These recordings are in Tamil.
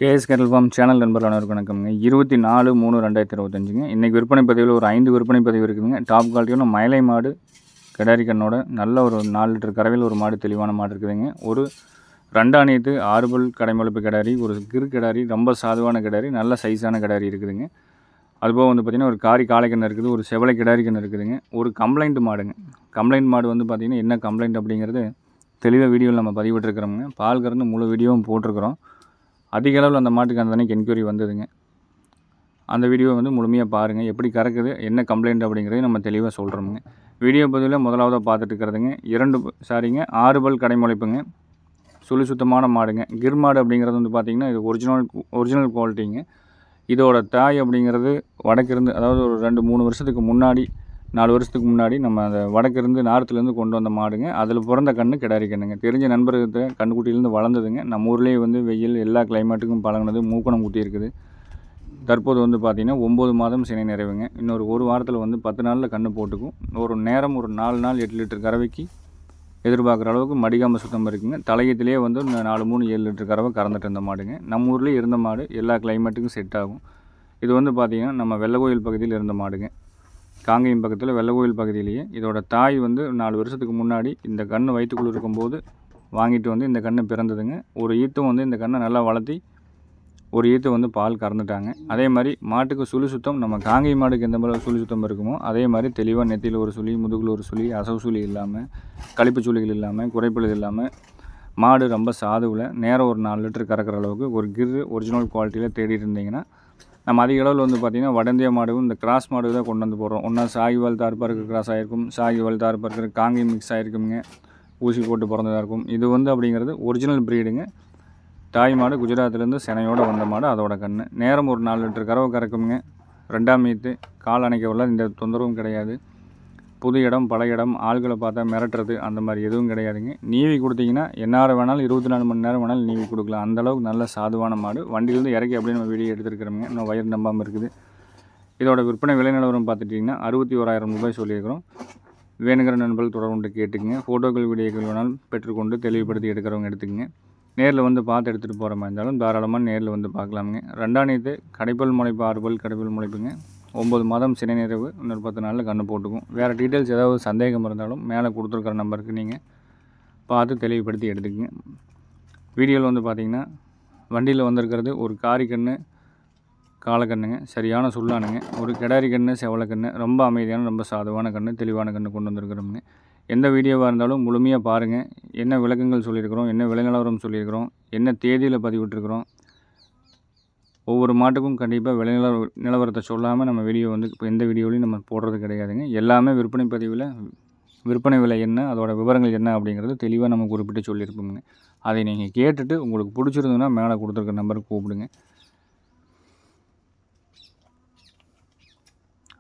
கேஎஸ் கேட்டல் ஃபார்ம் சேனல் நண்பர்கள் அனைவருக்கும் வணக்கம்ங்க. 24/3/2025ங்க. இன்றைக்கி விற்பனை பதிவில் ஒரு 5 விற்பனை பதிவு இருக்குதுங்க. டாப் குவாலிட்டியான மயிலை மாடு கிடாரி கண்ணோட நல்ல ஒரு 4 லிட்டர் கறவையில் ஒரு மாடு தெளிவான மாடு இருக்குதுங்க. ஒரு 2 ஆணியத்து 6 பல் கடைமளப்பு கிடாரி, ஒரு கிரு கிடாரி, ரொம்ப சாதுவான கிடாரி, நல்ல சைஸான கிடாரி இருக்குதுங்க. அதுபோக வந்து பார்த்திங்கன்னா ஒரு காரி காளைக்கண்ணு இருக்குது, ஒரு செவலை கிடாரி கண்ணு இருக்குதுங்க. ஒரு கம்ப்ளைண்ட் மாடுங்க. கம்ப்ளைண்ட் மாடு வந்து பார்த்திங்கன்னா என்ன கம்ப்ளைண்ட் அப்படிங்கிறது தெளிவாக வீடியோவில் நம்ம பதிவிட்டுருக்குறோங்க. பால் கறந்து முழு வீடியோவும் போட்டிருக்கிறோம். அதிக அளவில் அந்த மாட்டுக்கு அந்த அன்றைக்கி என்கொயரி வந்ததுங்க. அந்த வீடியோ வந்து முழுமையாக பாருங்கள், எப்படி கறக்குது, என்ன கம்ப்ளைண்ட் அப்படிங்கிறதையும் நம்ம தெளிவாக சொல்கிறோமுங்க. வீடியோ பதிவில் முதலாவதாக பார்த்துட்டு இருக்கிறதுங்க 6 பல் கடைமுளைப்புங்க. சுழி சுத்தமான மாடுங்க. கிர் மாடு அப்படிங்கிறது வந்து பார்த்திங்கன்னா இது ஒரிஜினல் குவாலிட்டிங்க. இதோட தாய் அப்படிங்கிறது வடக்கிருந்து, அதாவது ஒரு 2-3 வருஷத்துக்கு முன்னாடி, 4 வருஷத்துக்கு முன்னாடி நம்ம அந்த வடக்கிருந்து நார்த்துலேருந்து கொண்டு வந்த மாடுங்க. அதில் பிறந்த கன்று கிடாரி கண்ணுங்க. தெரிஞ்ச நண்பர்கிட்ட கண்ணுக்குட்டியிலேருந்து வளர்ந்ததுங்க. நம்ம ஊர்லேயே வந்து வெயில் எல்லா கிளைமேட்டுக்கும் பழகினது, மூக்கணம் குட்டி இருக்குது. தற்போது வந்து பார்த்திங்கன்னா 9 மாதம் சினை நிறைவுங்க. இன்னொரு 1 வாரத்தில் வந்து 10 நாளில் கன்று போட்டுக்கும். ஒரு நேரம் ஒரு 4 நாள் 8 லிட்டர் கறவைக்கு எதிர்பார்க்குற அளவுக்கு மடிகாம்பு சுத்தம் இருக்குங்க. தலையத்திலே வந்து 4, 3, 7 லிட்டர் கறவை கறந்துட்டு இருந்த மாடுங்க. நம்ம ஊர்லேயே இருந்த மாடு, எல்லா கிளைமேட்டுக்கும் செட் ஆகும். இது வந்து பார்த்திங்கன்னா நம்ம வெள்ளக்கோயில் பகுதியில் இருந்த மாடுங்க. காங்கேயம் பக்கத்தில் வெள்ளக்கோயில் பகுதியிலேயே. இதோட தாய் வந்து 4 வருஷத்துக்கு முன்னாடி இந்த கன்று வயிற்றுக்குள்ளே இருக்கும்போது வாங்கிட்டு வந்து இந்த கன்று பிறந்ததுங்க. ஒரு ஈத்தும் வந்து இந்த கன்றை நல்லா வளர்த்தி ஒரு ஈத்து வந்து பால் கறந்துட்டாங்க. அதே மாதிரி மாட்டுக்கு சுழி சுத்தம் நம்ம காங்கேயம் மாடுக்கு எந்த மாதிரி சுழி சுத்தம் இருக்குமோ அதே மாதிரி தெளிவாக நெத்தியில் ஒரு சுழி, முதுகில் ஒரு சுழி, அசவு சுழி இல்லாமல், கழிப்பு சுழிகள் இல்லாமல், குறைப்புகள் இல்லாமல் மாடு ரொம்ப சாதுவில் நேரம் ஒரு 4 லிட்டர் கறக்கிற அளவுக்கு ஒரு கிர் ஒரிஜினல் குவாலிட்டியில் தேடிட்டு இருந்தீங்கன்னா, நம்ம அதிக அளவில் வந்து பார்த்திங்கன்னா வடந்திய மாடுக்கும் இந்த கிராஸ் மாடு தான் கொண்டு வந்து போடுறோம். ஒன்றா சாகிவால் தார்பார்க்கு கிராஸ் ஆகிருக்கும், சாகிவால் தார்பார்க்கு காங்கேயம் மிக்ஸ் ஆகிருக்குங்க, ஊசி போட்டு பிறந்ததாக இருக்கும். இது வந்து அப்படிங்கிறது ஒரிஜினல் ப்ரீடுங்க. தாய் மாடு குஜராத்திலேருந்து சினையோடு வந்த மாடு, அதோட கன்று. நேரம் ஒரு 4 லிட்டர் கறவை கறக்குங்க. 2ஆம் ஈத்து, கால் அணைக்க உள்ள எந்த தொந்தரவும் கிடையாது. புது இடம், பழைய இடம், ஆள்களை பார்த்தா மிரட்டுறது அந்த மாதிரி எதுவும் கிடையாதுங்க. நீவி கொடுத்தீங்கன்னா எந்நேரம் வேணாலும் 24 மணி நேரம் வேணாலும் நீவி கொடுக்கலாம். அந்தளவுக்கு நல்ல சாதுவான மாடு. வண்டியிலேருந்து இறக்கி அப்படியே நம்ம வீடியோ எடுத்துருக்கிறோங்க. இன்னும் வயிறு நம்பாமல் இருக்குது. இதோட விற்பனை விலை நிலவரம் பார்த்துட்டிங்கன்னா 61,000 ரூபாய் சொல்லியிருக்கிறோம். வேணுங்கிற நண்பர்கள் தொடர்பு கேட்டுக்குங்க. ஃபோட்டோக்கள், வீடியோக்கள் வேணாலும் பெற்றுக்கொண்டு தெளிவுபடுத்தி எடுக்கிறவங்க எடுத்துக்கங்க. நேரில் வந்து பார்த்து எடுத்துகிட்டு போகிற மாதிரி இருந்தாலும் தாராளமாக நேரில் வந்து பார்க்கலாமுங்க. 2ஆம் ஈத்து கடைப்பல் முளைப்பு, 6 பல் கடைப்பல் முளைப்புங்க. 9 மாதம் சினை நிறைவு. இன்னொரு 10 நாளில் கன்று போட்டுக்கும். வேறு டீட்டெயில்ஸ் ஏதாவது சந்தேகம் இருந்தாலும் மேலே கொடுத்துருக்குற நம்பருக்கு நீங்கள் பார்த்து தெளிவுபடுத்தி எடுத்துக்கங்க. வீடியோவில் வந்து பார்த்திங்கன்னா வண்டியில் வந்திருக்கிறது ஒரு காரி கன்று, காளைக்கண்ணுங்க, சரியான சுள்ளானுங்க. ஒரு கிடாரி கன்று, செவலை கன்று, ரொம்ப அமைதியான, ரொம்ப சாதுவான கன்று, தெளிவான கன்று கொண்டு வந்திருக்கிறோமுங்க. எந்த வீடியோவாக இருந்தாலும் முழுமையாக பாருங்கள். என்ன விளக்கங்கள் சொல்லியிருக்கிறோம், என்ன விலை நிலவரம் சொல்லியிருக்கிறோம், என்ன தேதியில் பதிவிட்டுருக்குறோம், ஒவ்வொரு மாட்டுக்கும் கண்டிப்பாக விலை நிலவரத்தை சொல்லாமல் நம்ம வீடியோ வந்து இப்போ எந்த வீடியோலையும் நம்ம போடுறது கிடையாதுங்க. எல்லாமே விற்பனை பதிவில் விற்பனை விலை என்ன, அதோட விவரங்கள் என்ன அப்படிங்கிறது தெளிவாக நம்ம குறிப்பிட்டு சொல்லியிருப்போங்க. அதை நீங்கள் கேட்டுட்டு உங்களுக்கு பிடிச்சிருந்ததுன்னா மேலே கொடுத்துருக்க நம்பருக்கு கூப்பிடுங்க.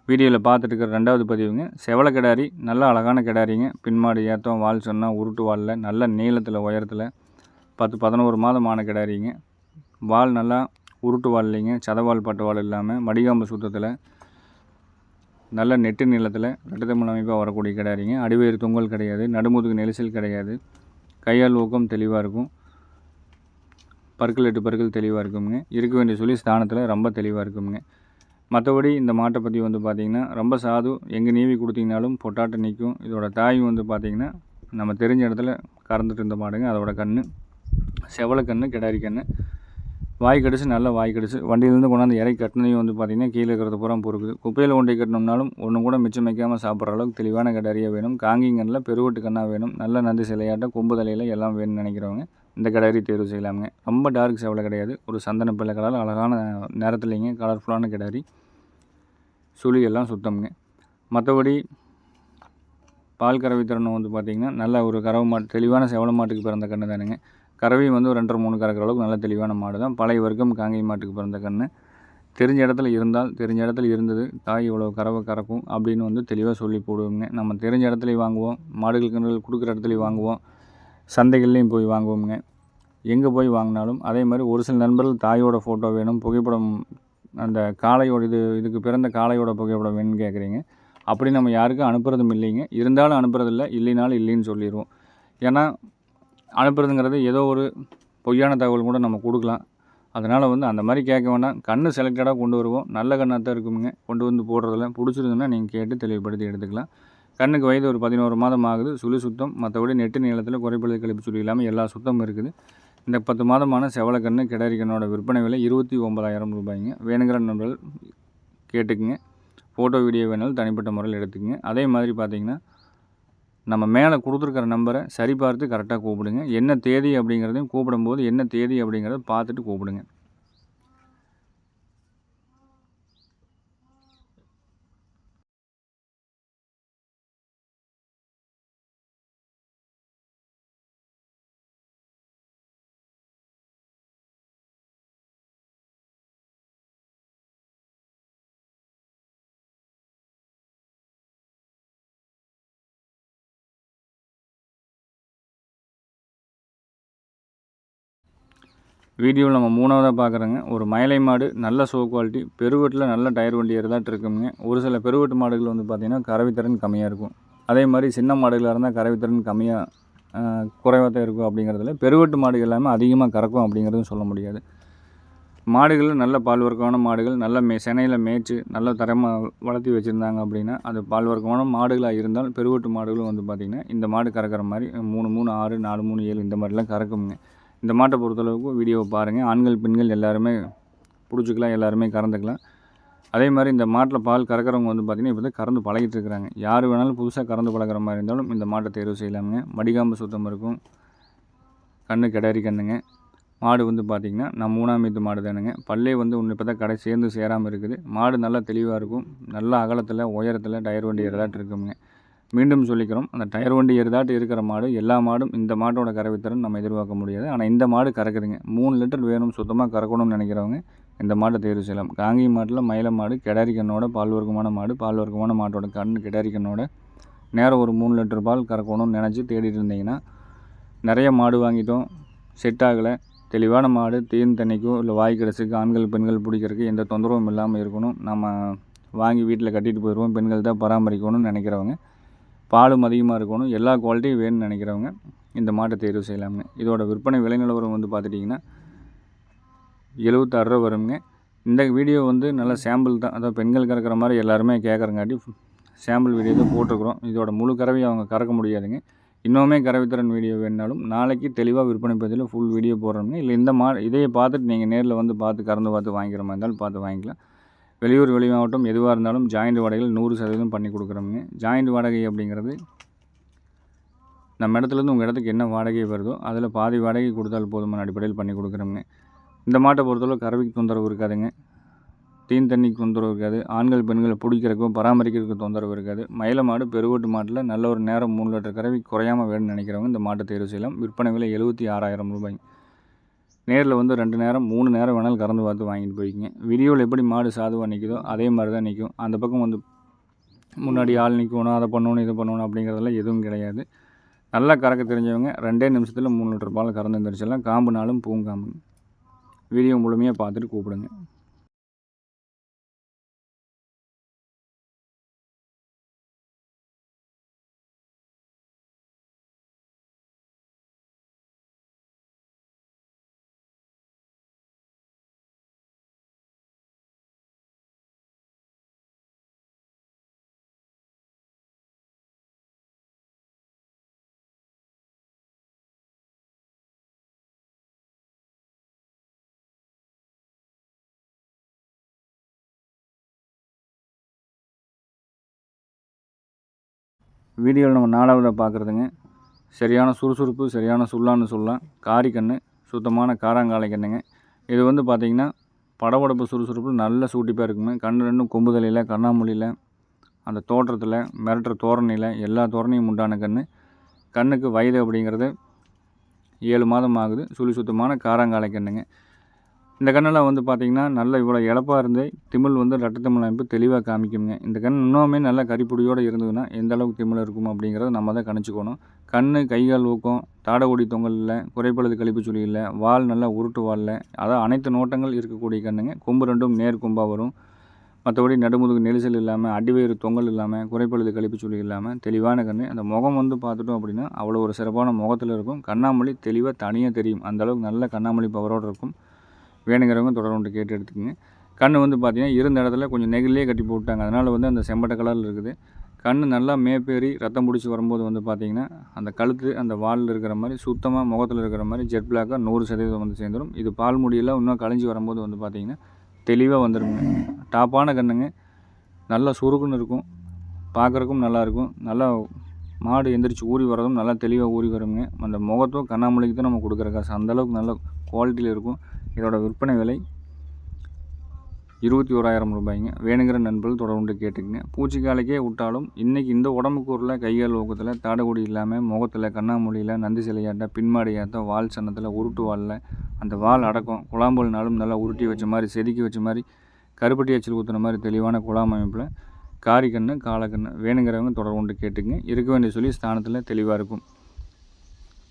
வீடியோவில் பார்த்துட்டு இருக்கிற 2வது பதிவுங்க செவலை கிடாரி. நல்ல அழகான கிடாரிங்க. பின்மாடு ஏற்றம், வால் சொன்னால் உருட்டு வாலில் நல்ல நீளத்தில் உயரத்தில் 10-11 மாதம் ஆன கிடாரிங்க. வால் நல்லா உருட்டு வால் இல்லைங்க, சதவால் பட்டவால் இல்லாமல் மடிகாம்பு சுத்தத்தில் நல்ல நெட்டு நீளத்தில் ரெட்டத்தமிழ் அமைப்பாக வரக்கூடிய கிடாரிங்க. அடிவயிறு தொங்கல் கிடையாது, நடுமுதுகு நெரிசல் கிடையாது, கையால் ஊக்கம் தெளிவாக இருக்கும், பற்கள் 8 பற்கள் தெளிவாக இருக்குங்க. இருக்க வேண்டிய சொல்லி ஸ்தானத்தில் ரொம்ப தெளிவாக இருக்குங்க. மற்றபடி இந்த மாட்டை பற்றி வந்து பார்த்திங்கன்னா ரொம்ப சாது. எங்கே நீவி கொடுத்தீங்கனாலும் பொட்டாட்டை நிற்கும். இதோட தாய் வந்து பார்த்திங்கன்னா நம்ம தெரிஞ்ச இடத்துல கறந்துட்டு இருந்த மாடுங்க. அதோட கன்று செவலை கன்று, கிடாரி கன்று. வாய் கடிச்சு, நல்லா வாய் கடிச்சு வண்டியிலேருந்து கொண்டாந்து இறக்கி கட்டினையும் வந்து பார்த்திங்கன்னா கீழே இருக்கிறது பூரா பொறுக்குது. குப்பையில் கொண்டை கட்டினோம்னாலும் ஒன்று கூட மிச்சம் வைக்காமல் சாப்பிட்ற அளவுக்கு தெளிவான கிடாரியாக வேணும். காங்கிங்கனில் பெருவட்டு கண்ணாக வேணும். நல்ல நந்தி சிலையாட்டம், கொம்பு தலையில் எல்லாம் வேணும்னு நினைக்கிறவங்க இந்த கிடாரி தேர்வு செய்யலாமுங்க. ரொம்ப டார்க் செவலை கிடையாது, ஒரு சந்தன பிள்ளை கலர், அழகான நேரத்துலைங்க, கலர்ஃபுல்லான கிடாரி. சுழி எல்லாம் சுத்தம்ங்க. மற்றபடி பால் கறவை திறனும் வந்து பார்த்திங்கன்னா நல்ல ஒரு கறவை மாட்டு, தெளிவான செவலை மாட்டுக்கு பிறந்த கன்று தானுங்க. கறவையும் வந்து 2.5-3 கறக்கிற அளவுக்கு நல்ல தெளிவான மாடு தான். பழைய வர்க்கம் காங்கேயம் மாட்டுக்கு பிறந்த கன்று. தெரிஞ்ச இடத்துல இருந்தால், தெரிஞ்ச இடத்துல இருந்தது தாய் இவ்வளோ கறவை கறக்கும் அப்படின்னு வந்து தெளிவாக சொல்லி போடுவோங்க. நம்ம தெரிஞ்ச இடத்துலையும் வாங்குவோம், மாடுகள் கன்றுகள் கொடுக்குற இடத்துலையும் வாங்குவோம், சந்தைகள்லேயும் போய் வாங்குவோங்க. எங்கே போய் வாங்கினாலும் அதே மாதிரி ஒரு சில நண்பர்கள் தாயோட ஃபோட்டோ வேணும், புகைப்படம், அந்த காளையோட இதுக்கு பிறந்த காளையோட புகைப்படம் வேணும்னு கேட்குறீங்க. அப்படி நம்ம யாருக்கும் அனுப்புறதும் இல்லைங்க. இருந்தாலும் அனுப்புறதில்லை, இல்லைனாலும் இல்லைன்னு சொல்லிடுவோம். ஏன்னா அனுப்புறதுங்கிறது ஏதோ ஒரு பொய்யான தகவல் கூட நம்ம கொடுக்கலாம். அதனால் வந்து அந்த மாதிரி கேட்க வேண்டாம். கன்று செலக்டடாக கொண்டு வருவோம். நல்ல கன்னாக தான் இருக்குங்க. கொண்டு வந்து போடுறதில்ல. பிடிச்சிருந்துன்னா நீங்கள் கேட்டு தெளிவுபடுத்தி எடுத்துக்கலாம். கண்ணுக்கு வயது ஒரு 11 மாதம் ஆகுது. சுழி சுத்தம், மற்றபடி நெட்டு நீளத்தில் குறைப்பழுது கழிப்பு சுழி இல்லாமல் எல்லா சுத்தமும் இருக்குது. இந்த 10 மாதமான செவலக்கன்று கிடாரி கண்ணோட விற்பனை விலை 29,000 ரூபாய்ங்க. வேணுங்கிற நண்பர்கள் கேட்டுக்குங்க. ஃபோட்டோ வீடியோ வேணாலும் தனிப்பட்ட முறையில் எடுத்துக்கங்க. அதே மாதிரி பார்த்தீங்கன்னா நம்ம மேலே கொடுத்துருக்கிற நம்பரை சரி பார்த்து கரெக்டாக கூப்பிடுங்க. என்ன தேதி அப்படிங்கிறதையும் கூப்பிடும்போது என்ன தேதி அப்படிங்கிறத பார்த்துட்டு கூப்பிடுங்க. வீடியோவில் நம்ம 3வதாக பார்க்குறோங்க. ஒரு மயிலை மாடு நல்ல ஷோ குவாலிட்டி, பெருவெட்டில் நல்ல டயர் வண்டி ஏறுதாட்டு இருக்குங்க. ஒரு சில பெருவெட்டு மாடுகள் வந்து பார்த்திங்கன்னா கறவைத்திறன் கம்மியாக இருக்கும். அதே மாதிரி சின்ன மாடுகளாக இருந்தால் கறவைத்திறன் குறைவாக தான் இருக்கும். அப்படிங்கிறதுல பெருவெட்டு மாடுகள் எல்லாமே அதிகமாக கறக்கும் அப்படிங்கிறதும் சொல்ல முடியாது. மாடுகள் நல்ல பால் வர்க்கமான மாடுகள் நல்ல செனையில் மேய்ச்சி நல்ல தரமாக வளர்த்தி வச்சுருந்தாங்க அப்படின்னா அது பால் வர்க்கமான மாடுகளாக இருந்தால் பெருவெட்டு மாடுகளும் வந்து பார்த்திங்கன்னா இந்த மாடு கறக்கிற மாதிரி 3-3, 6, 4-3, 7 இந்த மாதிரிலாம் கறக்குங்க. இந்த மாட்டை பொறுத்தளவுக்கு வீடியோவை பாருங்கள். ஆண்கள் பெண்கள் எல்லாருமே பிடிச்சிக்கலாம், எல்லாருமே கறந்துக்கலாம். அதே மாதிரி இந்த மாட்டில் பால் கறக்கிறவங்க வந்து பார்த்திங்கன்னா இப்போ தான் கறந்து பழகிட்டு இருக்கிறாங்க. யார் வேணாலும் புதுசாக கறந்து பழகிற மாதிரி இருந்தாலும் இந்த மாட்டை தேர்வு செய்யலாமுங்க. மடிகாம்பு சுத்தம் இருக்கும். கண்ணு கிடாரி கண்ணுங்க. மாடு வந்து பார்த்திங்கன்னா நான் 3ஆம் ஈத்து மாடு தானுங்க. பல்லே வந்து ஒன்று இப்போ தான் சேர்ந்து சேராமல் இருக்குது. மாடு நல்லா தெளிவாக இருக்கும். நல்லா அகலத்தில் உயரத்தில் டயர் வண்டி ஏறதாட்டு இருக்குங்க. மீண்டும் சொல்லிக்கிறோம், அந்த டயர் வண்டி ஏறுதாட்டு இருக்கிற மாடு எல்லா மாடும் இந்த மாட்டோட கறவைத்திறன் நம்ம எதிர்பார்க்க முடியாது. ஆனால் இந்த மாடு கறக்குதுங்க. 3 லிட்டர் வேணும், சுத்தமாக கறக்கணும்னு நினைக்கிறவங்க இந்த மாட்டை தேர்வு செய்யலாம். காங்கி மாட்டில் மயில மாடு கிடாரி கண்ணோட பால் வர்க்கமான மாடு. பால் வர்க்கமான மாட்டோட கண் கிடாரி கண்ணோட நேரம் ஒரு 3 லிட்டர் பால் கறக்கணும்னு நினச்சி தேடிட்டு இருந்தீங்கன்னா நிறைய மாடு வாங்கிட்டோம், செட் ஆகலை. தெளிவான மாடு தீன் தண்ணிக்கோ இல்லை வாய் கிடச்சிக்கு ஆண்கள் பெண்கள் பிடிக்கிறதுக்கு எந்த தொந்தரவும் இல்லாமல் இருக்கணும். நம்ம வாங்கி வீட்டில் கட்டிட்டு போயிடுவோம், பெண்கள் தான் பராமரிக்கணும்னு நினைக்கிறவங்க, பாலும் அதிகமாக இருக்கணும், எல்லா குவாலிட்டியும் வேணும்னு நினைக்கிறவங்க இந்த மாட்டை தேர்வு செய்யலாமுங்க. இதோட விற்பனை விலை நிலவரம் வந்து பார்த்துட்டிங்கன்னா 76 ரூபா வருங்க. இந்த வீடியோ வந்து நல்லா சாம்பிள் தான், அதாவது பெண்கள் கறக்கிற மாதிரி எல்லாருமே கேட்குறங்காட்டி சாம்பிள் வீடியோ தான் போட்டிருக்குறோம். இதோட முழு கறவையை அவங்க கறக்க முடியாதுங்க. இன்னுமே கறவைத்திறன் வீடியோ வேணுனாலும் நாளைக்கு தெளிவாக விற்பனை பதிவில் ஃபுல் வீடியோ போடுறோங்க. இல்லை இந்த இதையை பார்த்துட்டு நீங்கள் நேரில் வந்து பார்த்து கறந்து பார்த்து வாங்கிக்கிற மாதிரி இருந்தாலும் பார்த்து வாங்கிக்கலாம். வெளியூர் வெளி மாவட்டம் எதுவாக இருந்தாலும் ஜாயிண்ட் வாடகைகள் 100% பண்ணி கொடுக்குறோமுங்க. ஜாயிண்ட் வாடகை அப்படிங்கிறது நம்ம இடத்துலேருந்து உங்கள் இடத்துக்கு என்ன வாடகை வருதோ அதில் பாதி வாடகை கொடுத்தால் போதுமான அடிப்படையில் பண்ணி கொடுக்குறோமுங்க. இந்த மாட்டை பொறுத்தளவு கறவைக்கு தொந்தரவு இருக்காதுங்க, தீன் தண்ணிக்கு தொந்தரவு இருக்காது, ஆண்கள் பெண்களை பிடிக்கிறதுக்கும் பராமரிக்கிறதுக்கும் தொந்தரவு இருக்காது. மயில மாடு பெருவெட்டு மாட்டில் நல்ல ஒரு நேரம் 3 லிட்டர் கறவை குறையாமல் வேணும்னு நினைக்கிறவங்க இந்த மாட்டை தேர்வு செய்யலாம். விற்பனை விலை 76,000 ரூபாய். நேரில் வந்து 2 நேரம் 3 நேரம் வேணாலும் கறந்து பார்த்து வாங்கிட்டு போய்க்குங்க. வீடியோவில் எப்படி மாடு சாதுவாக நிற்குதோ அதே மாதிரி தான் நிற்கும். அந்த பக்கம் வந்து முன்னாடி ஆள் நிற்கணும், அதை பண்ணணும் இதை பண்ணணும் அப்படிங்கிறதெல்லாம் எதுவும் கிடையாது. நல்லா கறக்க தெரிஞ்சவங்க 2 நிமிஷத்தில் 3 லிட்டர் பால் கறந்து வந்துருச்செல்லாம். காம்புனாலும் பூங்காம்பு. வீடியோ முழுமையாக பார்த்துட்டு கூப்பிடுங்க. வீடியோவில் நம்ம 4வதாக பார்க்குறதுங்க சரியான சுறுசுறுப்பு, சரியான சுள்ளான்னு சொல்லலாம். காரி கன்று, சுத்தமான காராங்காலை கன்றுங்க. இது வந்து பார்த்திங்கன்னா படபடப்பு சுறுசுறுப்பு நல்ல சூட்டிப்பாக இருக்குங்க. கண்ணு ரெண்டும் கொம்புதலையில், கண்ணாமொழியில், அந்த தோற்றத்தில், மிரட்டுற தோரணையில் எல்லா தோரணையும் உண்டான கண்ணுக்கு வயது அப்படிங்கிறது 7 மாதம் ஆகுது. சுழி சுத்தமான காராங்காலை கன்றுங்க. இந்த கண்ணெல்லாம் வந்து பார்த்திங்கன்னா நல்ல இவ்வளோ இழப்பாக இருந்து திமிழ் வந்து ரட்டத்திமிழ் அமைப்பு தெளிவாக காமிக்குங்க. இந்த கண் இன்னுமே நல்ல கரிப்புடியோடு இருந்ததுன்னா எந்த அளவுக்கு திமிழ் இருக்கும் அப்படிங்கிறத நம்ம தான் கணிச்சிக்கணும். கண், கைகால் ஊக்கம், தாடகுடி தொங்கல் இல்லை, குறைப்பழுது கழிப்பு சுழி இல்லை, வால் நல்லா உருட்டு வாலில், அதாவது அனைத்து நோட்டங்கள் இருக்கக்கூடிய கண்ணுங்க. கொம்பு ரெண்டும் நேர் கொம்பாக வரும். மற்றபடி நடுமுதுகு நெரிசல் இல்லாமல், அடிவயிறு தொங்கல் இல்லாமல், குறைப்பழுது கழிப்பு சுழி இல்லாமல் தெளிவான கண். அந்த முகம் வந்து பார்த்துட்டோம் அப்படின்னா அவ்வளோ ஒரு சிறப்பான முகத்தில் இருக்கும். கண்ணாமொழி தெளிவாக தனியாக தெரியும். அந்தளவுக்கு நல்ல கண்ணாமொழி பவரோடு இருக்கும். வேணுங்கிறவங்க தொடர்ந்து கேட்டு எடுத்துக்கோங்க. கண் வந்து பார்த்திங்கன்னா இருந்த இடத்துல கொஞ்சம் நெகிலே கட்டி போட்டாங்க, அதனால் வந்து அந்த செம்பட்டை கலரில் இருக்குது. கண் நல்லா மேப்பேறி ரத்தம் பிடிச்சி வரும்போது வந்து பார்த்திங்கன்னா அந்த கழுத்து அந்த வாலில் இருக்கிற மாதிரி சுத்தமாக முகத்தில் இருக்கிற மாதிரி ஜெட் பிளாக்காக 100% வந்து சேர்ந்துடும். இது பால் முடியெல்லாம் இன்னும் கழிஞ்சி வரும்போது வந்து பார்த்திங்கன்னா தெளிவாக வந்துடுங்க. டாப்பான கண்ணுங்க, நல்லா சுருக்குன்னு இருக்கும், பார்க்குறக்கும் நல்லாயிருக்கும். நல்லா மாடு எந்திரிச்சு ஊறி வரதும் நல்லா தெளிவாக ஊறி வருங்க. அந்த முகத்தும் கண்ணாமூலிக்கு தான் நம்ம கொடுக்குற காசு, அந்தளவுக்கு நல்ல குவாலிட்டியில் இருக்கும். இதோட விற்பனை விலை 21,000 ரூபாய்ங்க. வேணுங்கிற நண்பர்கள் தொடர்ந்து கேட்டுக்குங்க. பூச்சிக்காலைக்கே விட்டாலும் இன்றைக்கி இந்த உடம்புக்கூரில் கைகால் ஊக்கத்தில் தாடகுடி இல்லாமல் முகத்தில் கண்ணாமூலியில் நந்தி சிலையாட்ட பின்மாடியாட்டம் வால் சன்னத்தில் உருட்டு வாலில் அந்த வால் அடக்கம் குழாம்பல்னாலும் நல்லா உருட்டி வச்ச மாதிரி செதுக்கி வச்ச மாதிரி கருப்பட்டி அச்சில் ஊற்றுன மாதிரி தெளிவான குழாம் அமைப்பில் காரிக்கண்ணு காலக்கண்ணு வேணுங்கிறவங்க தொடர்ந்து கேட்டுக்குங்க. இருக்க வேண்டிய சொல்லி ஸ்தானத்தில் தெளிவாக இருக்கும்.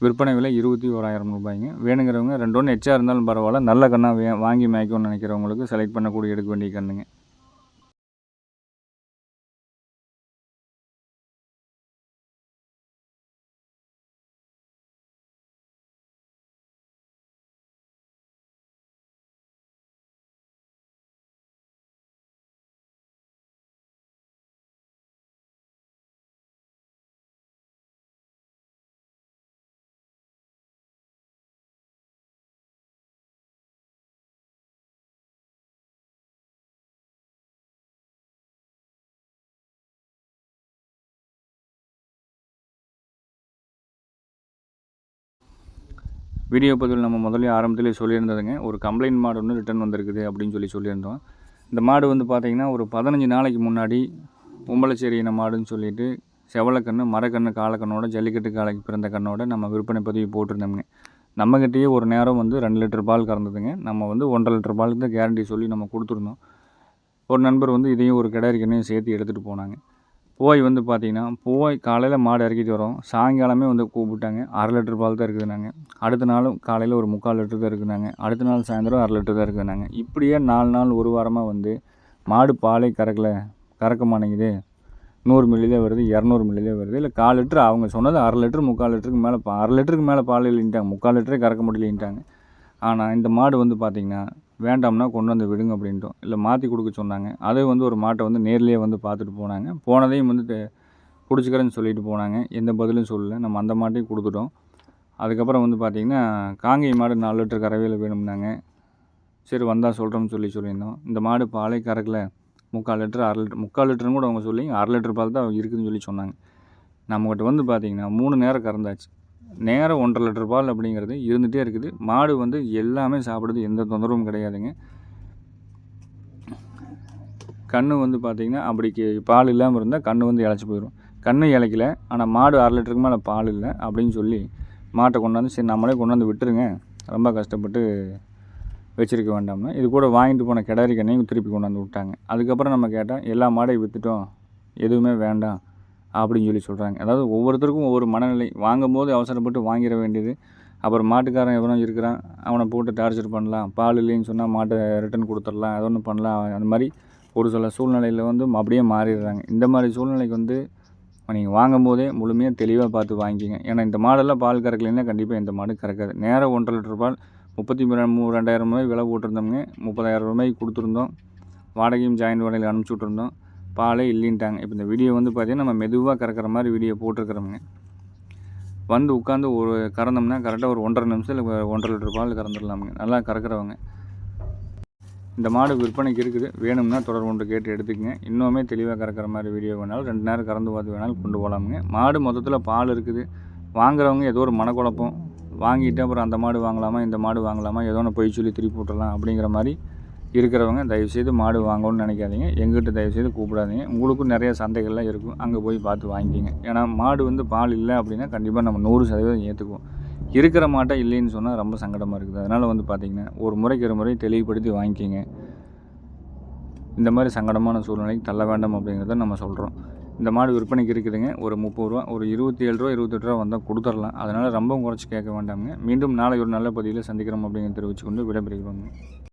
விற்பனை விலை 21,000 ரூபாய்ங்க. வேணுங்கிறவங்க 2 ஒன்று எச்சா இருந்தாலும் பரவாயில்ல, நல்ல கண்ணாக வாங்கி மேய்க்கணும்னு நினைக்கிறவங்களுக்கு செலக்ட் பண்ணக்கூடிய எடுக்க வேண்டிய கண்ணுங்க. வீடியோ பதிவில் நம்ம முதல்ல ஆரம்பத்திலே சொல்லியிருந்ததுங்க, ஒரு கம்ப்ளைண்ட் மாடு ஒன்று ரிட்டர்ன் வந்திருக்குது அப்படின்னு சொல்லியிருந்தோம். இந்த மாடு வந்து பார்த்திங்கன்னா ஒரு 15 நாளைக்கு முன்னாடி உம்பளச்சேரி இன மாடுன்னு சொல்லிட்டு செவலக்கண்ணு மரக்கண்ணு காலக்கண்ணோட ஜல்லிக்கட்டு காலைக்கு பிறந்த கண்ணோட நம்ம விற்பனை பதிவு போட்டிருந்தோம்ங்க. நம்மக்கிட்டேயே ஒரு நேரம் வந்து 2 லிட்டர் பால் கறந்ததுங்க. நம்ம வந்து 1.5 லிட்டர் பாலுக்கு தான் கேரண்டி சொல்லி நம்ம கொடுத்துருந்தோம். ஒரு நண்பர் வந்து இதையும் ஒரு கிடாரி கண்ணையும் சேர்த்து எடுத்துகிட்டு போனாங்க. போய் வந்து பார்த்திங்கன்னா காலையில் மாடு இறக்கிட்டு வரோம், சாயங்காலமே வந்து கூப்பிட்டாங்க. 1/2 லிட்டர் பால் தான் இருக்குதுனாங்க. அடுத்த நாளும் காலையில் ஒரு 3/4 லிட்டர் தான் இருக்குதுனாங்க. அடுத்த நாள் சாயந்தரம் 1/2 லிட்டர் தான் இருக்குதுனாங்க. இப்படியே 4 நாள் ஒரு வாரமாக வந்து மாடு பாலே கறக்க மாட்டேங்குது, 100 மில்லி தான் வருது, 200 மில்லி தான் வருது. இல்லை 1/4 லிட்டர் அவங்க சொன்னது 1/2 லிட்டர் 3/4 லிட்டருக்கு மேலே 1/2 லிட்டருக்கு மேலே பால் இல்லைன்ட்டாங்க, 3/4 லிட்டரே கறக்க முடியலைன்ட்டாங்க. ஆனால் இந்த மாடு வந்து பார்த்திங்கன்னா வேண்டாம்னா கொண்டு வந்து விடுங்க அப்படின்ட்டோம். இல்லை மாற்றி கொடுக்க சொன்னாங்க. அதே வந்து ஒரு மாட்டை வந்து நேர்லேயே வந்து பார்த்துட்டு போனாங்க. போனதையும் வந்து பிடிச்சிக்கிறேன்னு சொல்லிட்டு போனாங்க. எந்த பதிலும் சொல்லலை. நம்ம அந்த மாட்டையும் கொடுத்துட்டோம். அதுக்கப்புறம் வந்து பார்த்திங்கன்னா காங்கேய மாடு 4 லிட்டர் கறவையில் வேணும்னாங்க. சரி வந்தால் சொல்கிறோம்னு சொல்லியிருந்தோம். இந்த மாடு பாலே கறக்கலை, 3/4 லிட்டர் 1/2 லிட்டர் 3/4 லிட்டர்னு கூட அவங்க சொல்லி 1/2 லிட்டர் பால் தான் இருக்குதுன்னு சொல்லி சொன்னாங்க. நம்மகிட்ட வந்து பார்த்திங்கன்னா 3 நேரம் கறந்தாச்சு. நேரம் 1.5 லிட்டர் பால் அப்படிங்கிறது இருந்துகிட்டே இருக்குது. மாடு வந்து எல்லாமே சாப்பிடுது, எந்த தொந்தரவும் கிடையாதுங்க. கன்று வந்து பார்த்திங்கன்னா அப்படிக்கு பால் இல்லாமல் இருந்தால் கன்று வந்து இழைச்சி போயிடும். கன்று இழைக்கல, ஆனால் மாடு 1/2 லிட்டருக்கு மேலே பால் இல்லை அப்படின்னு சொல்லி மாட்டை கொண்டாந்து சரி நம்மளே கொண்டாந்து விட்டுருங்க, ரொம்ப கஷ்டப்பட்டு வச்சுருக்க வேண்டாம்னா இது கூட வாங்கிட்டு போன கிடாரி கண்ணையும் திருப்பி கொண்டாந்து விட்டாங்க. அதுக்கப்புறம் நம்ம கேட்டால் எல்லா மாடையும் விற்றுட்டோம், எதுவுமே வேண்டாம் அப்படின்னு சொல்கிறாங்க. அதாவது ஒவ்வொருத்தருக்கும் ஒவ்வொரு மனநிலை. வாங்கும்போது அவசரப்பட்டு வாங்கிட வேண்டியது. அப்புறம் மாட்டுக்காரன் எவனோ இருக்கிறான், அவனை போட்டு டார்ச்சர் பண்ணலாம், பால் இல்லைன்னு சொன்னால் மாட்டை ரிட்டன் கொடுத்துடலாம், அது ஒன்று பண்ணலாம். அந்த மாதிரி ஒரு சில சூழ்நிலையில் வந்து அப்படியே மாறிடுறாங்க. இந்த மாதிரி சூழ்நிலைக்கு வந்து நீங்கள் வாங்கும்போதே முழுமையாக தெளிவாக பார்த்து வாங்கிக்கிங்க. ஏன்னா இந்த மாடெல்லாம் பால் கறக்கலைன்னா கண்டிப்பாக இந்த மாடு கறக்காது. நேரம் 1.5 லிட்டர் பால் 32,000 ரூபாய் விலை போட்டிருந்தோம்ங்க. 30,000 ரூபாய்க்கு கொடுத்துருந்தோம். வாடகையும் ஜாயின்ட் வாடகையில் அனுப்பிச்சி விட்ருந்தோம். பாலே இல்லைன்ட்டாங்க. இப்போ இந்த வீடியோ வந்து பார்த்திங்கன்னா நம்ம மெதுவாக கறக்கிற மாதிரி வீடியோ போட்டிருக்கிறோமுங்க. வந்து உட்காந்து ஒரு கறந்தோம்னா கரெக்டாக ஒரு 1.5 நிமிஷத்தில் 1.5 லிட்டர் பால் கறந்துடலாமுங்க. நல்லா கறக்கிறவங்க. இந்த மாடு விற்பனைக்கு இருக்குது, வேணும்னா தொடர்பு கேட்டு எடுத்துக்கங்க. இன்னுமே தெளிவாக கறக்கிற மாதிரி வீடியோ வேணாலும் 2 நேரம் கறந்து பார்த்து வேணாலும் கொண்டு போகலாமுங்க. மாடு மொத்தத்தில் பால் இருக்குது. வாங்குறவங்க ஏதோ ஒரு மனக்குழப்பம், வாங்கிட்டு அப்புறம் அந்த மாடு வாங்கலாமா இந்த மாடு வாங்கலாமா ஏதோ ஒன்று பொய் சொல்லி திருப்பி விட்டுறலாம் அப்படிங்கிற மாதிரி இருக்கிறவங்க தயவுசெய்து மாடு வாங்கணும்னு நினைக்காதீங்க. எங்கிட்ட தயவுசெய்து கூப்பிடாதீங்க. உங்களுக்கும் நிறைய சந்தைகள்லாம் இருக்கும், அங்கே போய் பார்த்து வாங்கிக்கிங்க. ஏன்னா மாடு வந்து பால் இல்லை அப்படின்னா கண்டிப்பாக நம்ம 100% ஏற்றுக்குவோம். இருக்கிற மாட்டை இல்லைன்னு சொன்னால் ரொம்ப சங்கடமாக இருக்குது. அதனால் வந்து பார்த்திங்கன்னா ஒரு முறைக்கு 2 முறை தெளிவுபடுத்தி வாங்கிக்கிங்க. இந்த மாதிரி சங்கடமான சூழ்நிலைக்கு தள்ள வேண்டாம் அப்படிங்கிறத நம்ம சொல்கிறோம். இந்த மாடு விற்பனைக்கு இருக்குதுங்க. ஒரு 30 ரூபா, ஒரு 27 ரூபா 28 ரூபா வந்தால் கொடுத்துடலாம். அதனால் ரொம்பவும் குறைச்சி கேட்க வேண்டாமுங்க. மீண்டும் நாளை ஒரு நல்ல பதிவில் சந்திக்கிறோம் அப்படிங்கிறத தெரிவித்துக்கொண்டு விடைபெறுகிறோங்க.